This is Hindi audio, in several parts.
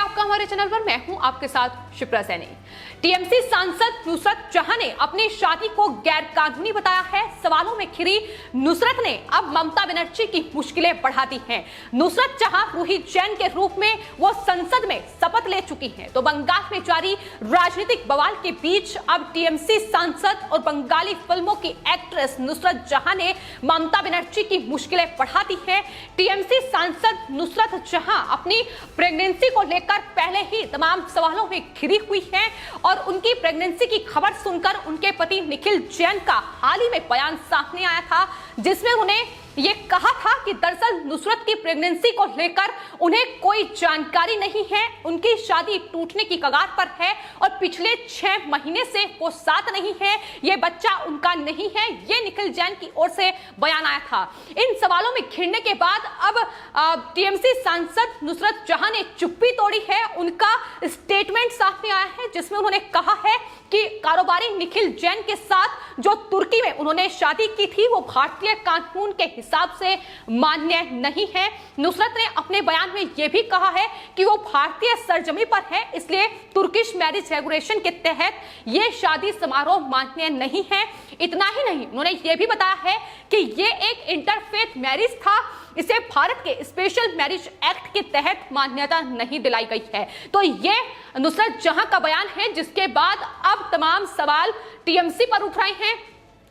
आपका हमारे चैनल पर। मैं हूं आपके साथ शिप्रा सैनी। टीएमसी सांसद नुसरत जहां ने अपनी शादी को गैर कानूनी बताया है। सवालों में घिरी नुसरत ने अब ममता बनर्जी की मुश्किलें बढ़ा दी हैं। नुसरत जहां रूही जैन के रूप में वो संसद में शपथ ले चुकी हैं, तो बंगाल में जारी राजनीतिक बवाल के बीच अब टीएमसी सांसद और बंगाली फिल्मों की एक्ट्रेस नुसरत जहां ने ममता बनर्जी की मुश्किलें बढ़ा दी हैं। टीएमसी सांसद नुसरत जहां अपनी प्रेगनेंसी को लेकर पहले ही तमाम सवालों में घिरी हुई है और उनकी प्रेगनेंसी की खबर सुनकर उनके पति निखिल जैन का हाल ही में बयान सामने आया था, जिसमें उन्हें ये कहा था कि दरअसल नुसरत की प्रेगनेंसी को लेकर उन्हें कोई जानकारी नहीं है, उनकी शादी टूटने की कगार पर है और पिछले 6 महीने से वो साथ नहीं है, ये बच्चा उनका नहीं है। ये निखिल जैन की ओर से बयान आया था। इन सवालों में घिरने के बाद अब टीएमसी सांसद नुसरत जहां ने चुप्पी तोड़ी है। उनका स्टेटमेंट सामने आया है, जिसमें उन्होंने कहा है कि कारोबारी निखिल जैन के साथ जो तुर्की में उन्होंने शादी की थी वो भारतीय कानून के हिसाब से मान्य नहीं है। नुसरत ने अपने बयान में यह भी कहा है कि वो भारतीय सरजमी पर है, इसलिए तुर्किश मैरिज रेगुलेशन के तहत ये शादी समारोह मान्य नहीं है। इतना ही नहीं, उन्होंने ये भी बताया है कि ये एक इंटरफेथ मैरिज था, इसे भारत के स्पेशल मैरिज एक्ट के तहत मान्यता नहीं दिलाई गई है। तो ये नुसरत जहां का बयान है, जिसके बाद अब तमाम सवाल टीएमसी पर उठ रहे हैं,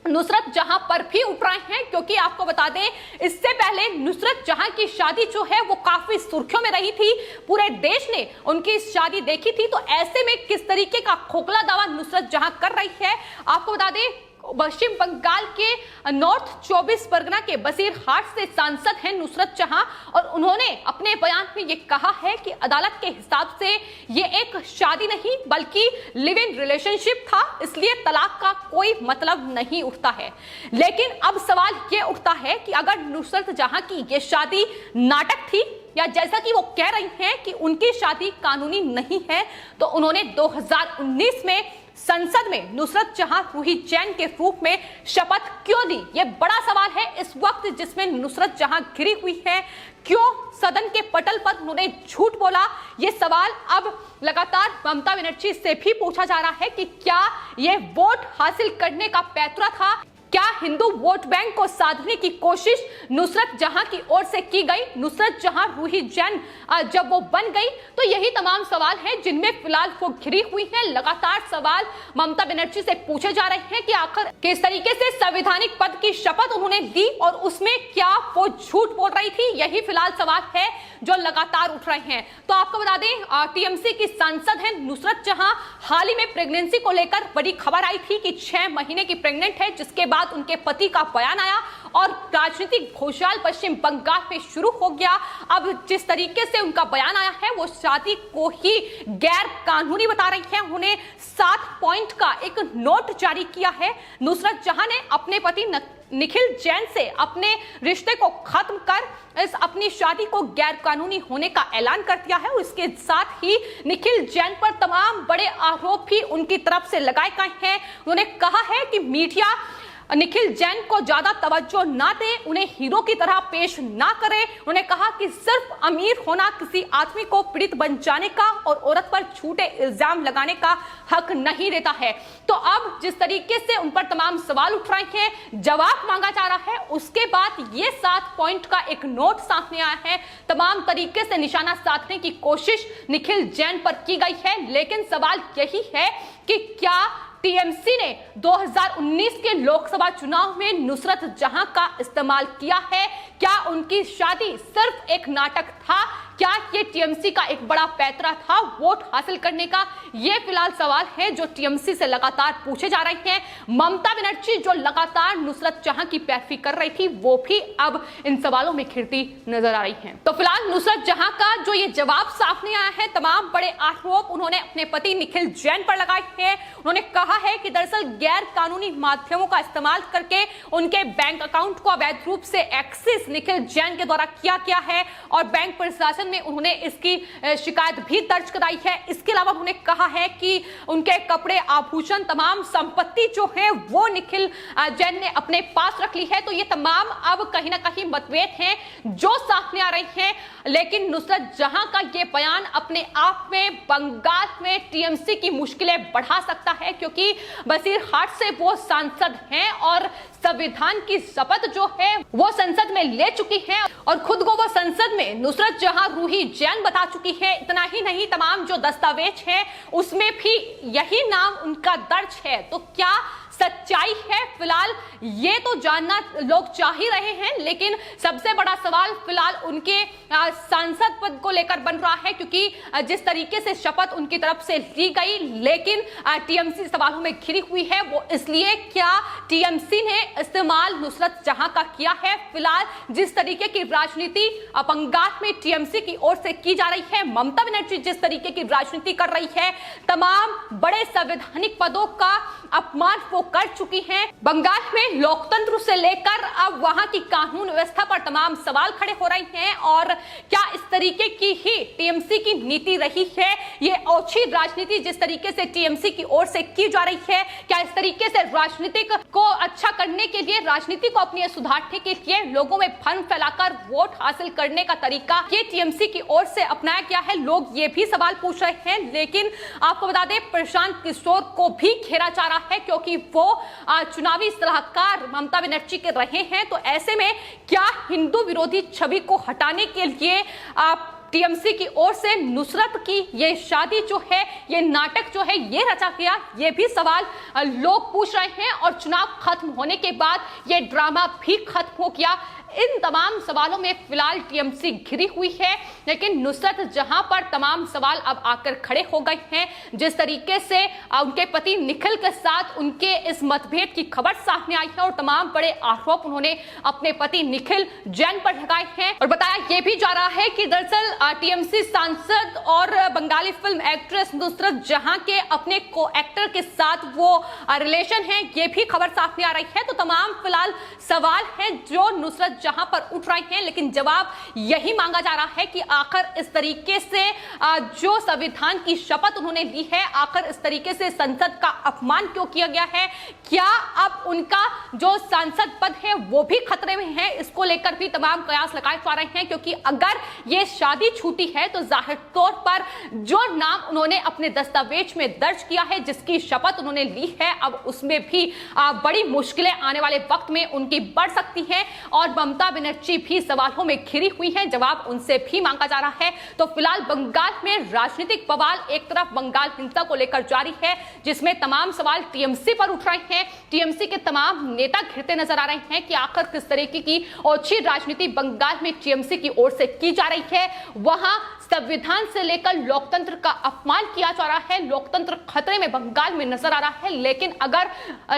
नुसरत जहां पर भी उठ रहे हैं, क्योंकि आपको बता दें इससे पहले नुसरत जहां की शादी जो है वो काफी सुर्खियों में रही थी। पूरे देश ने उनकी शादी देखी थी। तो ऐसे में किस तरीके का खोखला दावा नुसरत जहां कर रही है, आपको बता दें पश्चिम बंगाल के नॉर्थ 24 परगना के बसीरहाट से सांसद हैं नुसरत जहां, और उन्होंने अपने बयान में ये कहा है कि अदालत के हिसाब से ये एक शादी नहीं बल्कि लिव इन रिलेशनशिप था, इसलिए तलाक का कोई मतलब नहीं उठता है। लेकिन अब सवाल ये उठता है कि अगर नुसरत जहां की ये शादी नाटक थी, या जैसा कि वो कह रही हैं कि उनकी शादी कानूनी नहीं है, तो उन्होंने 2019 में संसद में नुसरत जहां रूही जैन के रूप में शपथ क्यों ली? ये बड़ा सवाल है इस वक्त, जिसमें नुसरत जहां घिरी हुई है। क्यों सदन के पटल पर उन्होंने झूठ बोला? ये सवाल अब लगातार ममता बनर्जी से भी पूछा जा रहा है कि क्या ये वोट हासिल करने का पैंतरा था? क्या हिंदू वोट बैंक को साधने की कोशिश नुसरत जहां की ओर से की गई? नुसरत जहां रूही जैन जब वो बन गई, तो यही तमाम सवाल हैं जिनमें फिलहाल वो घिरी हुई है। लगातार सवाल ममता बनर्जी से पूछे जा रहे हैं कि आखिर किस तरीके से संवैधानिक पद की शपथ उन्होंने दी और उसमें क्या वो झूठ बोल रही थी। यही फिलहाल सवाल है जो लगातार उठ रहे हैं। तो आपको बता दें टीएमसी की सांसद है नुसरत जहां हाल ही में प्रेगनेंसी को लेकर बड़ी खबर आई थी कि 6 महीने की प्रेग्नेंट है, जिसके बाद उनके पति का बयान आया और राजनीतिक भूचाल पश्चिम बंगाल में शुरू हो गया। अब जिस तरीके से उनका बयान आया है वो शादी को ही गैर कानूनी बता रही है। उन्होंने 7 पॉइंट का एक नोट जारी किया है। नुसरत जहां ने अपने पति निखिल जैन से अपने रिश्ते को खत्म कर इस अपनी शादी को गैर कानूनी होने का ऐलान कर दिया है और इसके साथ ही निखिल जैन पर तमाम बड़े आरोप भी उनकी तरफ से लगाए गए हैं। उन्होंने कहा है कि मीडिया निखिल जैन को ज्यादा तवज्जो ना दे, उन्हें हीरो की तरह पेश ना करे। उन्होंने कहा कि सिर्फ अमीर होना किसी आदमी को पीड़ित बन जाने का और औरत पर झूठे इल्जाम लगाने का हक नहीं देता है। तो अब जिस तरीके से उन पर तमाम सवाल उठ रहे हैं, जवाब मांगा जा रहा है, उसके बाद ये 7 पॉइंट का एक नोट सामने आया है। तमाम तरीके से निशाना साधने की कोशिश निखिल जैन पर की गई है। लेकिन सवाल यही है कि क्या टीएमसी ने 2019 के लोकसभा चुनाव में नुसरत जहां का इस्तेमाल किया है? क्या उनकी शादी सिर्फ एक नाटक था? क्या ये टीएमसी का एक बड़ा पैंतरा था वोट हासिल करने का? ये फिलहाल सवाल है जो टीएमसी से लगातार पूछे जा रहे हैं। ममता बनर्जी जो लगातार नुसरत जहां की पैरवी कर रही थी, वो भी अब इन सवालों में घिरती नजर आ रही हैं। तो फिलहाल नुसरत जहां का जो ये जवाब सामने आया है, तमाम बड़े आरोप उन्होंने अपने पति निखिल जैन पर लगाए हैं। उन्होंने कहा है कि दरअसल गैर कानूनी माध्यमों का इस्तेमाल करके उनके बैंक अकाउंट को अवैध रूप से एक्सेस पुलिस निखिल जैन के द्वारा किया गया है और बैंक प्रशासन में उन्होंने इसकी शिकायत भी दर्ज कराई है। इसके अलावा उन्होंने कहा है कि उनके कपड़े, आभूषण, तमाम संपत्ति जो है वो निखिल जैन ने अपने पास रख ली है। तो ये तमाम अब कहीं ना कहीं मतभेद हैं जो सामने आ रही हैं, लेकिन नुसरत जहां का ये बयान अपने आप में बंगाल में टीएमसी की मुश्किलें बढ़ा सकता है, क्योंकि बसीरहाट से वो सांसद हैं और संविधान की शपथ जो है वो संसद में ले चुकी हैं और खुद को वो संसद में नुसरत जहां रूही जैन बता चुकी है। इतना ही नहीं, तमाम जो दस्तावेज है उसमें भी यही नाम उनका दर्ज है। तो क्या सच्चाई है, फिलहाल ये तो जानना लोग चाह ही रहे हैं, लेकिन सबसे बड़ा सवाल फिलहाल उनके सांसद पद को लेकर बन रहा है, क्योंकि जिस तरीके से शपथ उनकी तरफ से ली गई, लेकिन टीएमसी सवालों में घिरी हुई है। वो इसलिए क्या टीएमसी ने इस्तेमाल नुसरत जहां का किया है। फिलहाल जिस तरीके की राजनीति बंगाल में टीएमसी की ओर से की जा रही है, ममता बनर्जी जिस तरीके की राजनीति कर रही है, तमाम बड़े संवैधानिक पदों का अपमान वो कर चुकी हैं। बंगाल में लोकतंत्र से लेकर अब वहां की कानून व्यवस्था पर तमाम सवाल खड़े हो रहे हैं और क्या इस तरीके की ही टीएमसी की नीति रही है। ये ओछी राजनीति जिस तरीके से टीएमसी की ओर से की जा रही है, क्या इस तरीके से राजनीतिक को अच्छा करने के लिए, राजनीति को अपनी सुधारने के लिए लोगों में भ्रम फैलाकर वोट हासिल करने का तरीका ये टीएमसी की ओर से अपनाया गया है। लोग ये भी सवाल पूछ रहे हैं, लेकिन आपको बता दें प्रशांत किशोर को भी घेरा जा रहा है, क्योंकि वो चुनावी सलाहकार ममता बनर्जी के रहे हैं। तो ऐसे में क्या हिंदू विरोधी छवि को हटाने के लिए टीएमसी की ओर से नुसरत की ये शादी जो है, ये नाटक जो है, ये रचा गया, ये भी सवाल लोग पूछ रहे हैं। और चुनाव खत्म होने के बाद ये ड्रामा भी खत्म हो गया। इन तमाम सवालों में फिलहाल टीएमसी घिरी हुई है, लेकिन नुसरत जहां पर तमाम सवाल अब आकर खड़े हो गए हैं। जिस तरीके से उनके पति निखिल के साथ उनके इस मतभेद की खबर सामने आई है और तमाम बड़े आरोप उन्होंने अपने पति निखिल जैन पर लगाए हैं और बताया यह भी जा रहा है कि दरअसल टीएमसी सांसद और बंगाली फिल्म एक्ट्रेस नुसरत जहां के अपने को एक्टर के साथ वो रिलेशन है, ये भी खबर सामने आ रही है। तो तमाम फिलहाल सवाल है जो नुसरत जहां पर उठ रहे हैं, लेकिन जवाब यही मांगा जा रहा है कि आखिर इस तरीके से जो संविधान की शपथ उन्होंने ली है, आखिर इस तरीके से संसद का अपमान क्यों किया गया है। क्या अब उनका जो सांसद पद है वो भी खतरे में है, इसको लेकर भी तमाम कयास लगाए जा रहे हैं, क्योंकि अगर ये शादी छूटी है तो जाहिर तौर पर जो नाम उन्होंने अपने दस्तावेज में दर्ज किया है, जिसकी शपथ उन्होंने ली है, अब उसमें भी बड़ी मुश्किलें आने वाले वक्त में उनकी बढ़ सकती हैं और ममता बनर्जी भी सवालों में घिरी हुई हैं, जवाब उनसे भी मांगा जा रहा है। तो फिलहाल बंगाल में राजनीतिक बवाल एक तरफ बंगाल हिंसा को लेकर जारी है, जिसमें तमाम सवाल टीएमसी पर उठ रहे हैं। टीएमसी के तमाम नेता घिरते नजर आ रहे हैं कि आखिर किस तरीके की ओछी राजनीति बंगाल में टीएमसी की ओर से की जा रही है। वहां संविधान से लेकर लोकतंत्र का अपमान किया जा रहा है, लोकतंत्र खतरे में बंगाल में नजर आ रहा है। लेकिन अगर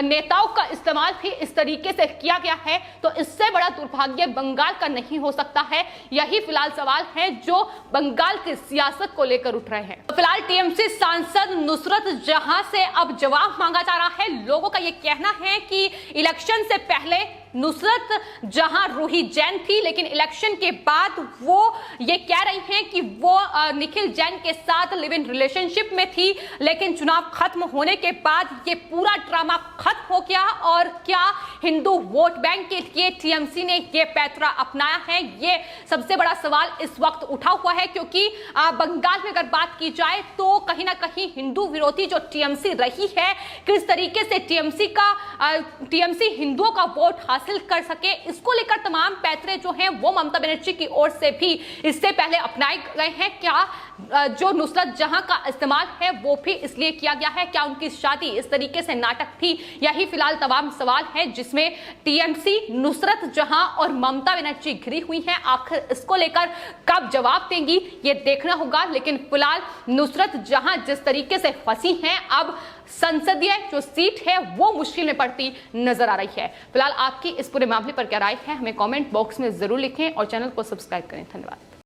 नेताओं का इस्तेमाल भी इस तरीके से किया गया है तो इससे बड़ा दुर्भाग्य बंगाल का नहीं हो सकता है। यही फिलहाल सवाल है जो बंगाल की सियासत को लेकर उठ रहे हैं। तो फिलहाल टीएमसी सांसद नुसरत जहां से अब जवाब मांगा जा रहा है। लोगों का यह कहना है कि इलेक्शन से पहले नुसरत जहां रूही जैन थी, लेकिन इलेक्शन के बाद वो ये कह रही हैं कि वो निखिल जैन के साथ लिव इन रिलेशनशिप में थी, लेकिन चुनाव खत्म होने के बाद ये पूरा ड्रामा खत्म हो गया। और क्या हिंदू वोट बैंक के लिए टीएमसी ने ये पैतरा अपनाया है, ये सबसे बड़ा सवाल इस वक्त उठा हुआ है, क्योंकि बंगाल में अगर बात की जाए तो कहीं ना कहीं हिंदू विरोधी जो टीएमसी रही है, किस तरीके से टीएमसी हिंदुओं का वोट हासिल कर सके, इसको लेकर तमाम पैतरे जो हैं वो ममता बनर्जी की ओर से भी इससे पहले अपनाए गए हैं। क्या जो नुसरत जहां का इस्तेमाल है वो भी इसलिए किया गया है, क्या उनकी शादी इस तरीके से नाटक थी, यही फिलहाल तमाम सवाल है जिसमें टीएमसी, नुसरत जहां और ममता बनर्जी घिरी हुई हैं। आखिर इसको लेकर कब जवाब देंगी ये देखना होगा। लेकिन फिलहाल नुसरत जहां जिस तरीके से फंसी हैं, अब संसदीय जो सीट है वो मुश्किल में पड़ती नजर आ रही है। फिलहाल आपकी इस पूरे मामले पर क्या राय है, हमें कमेंट बॉक्स में जरूर लिखें और चैनल को सब्सक्राइब करें। धन्यवाद।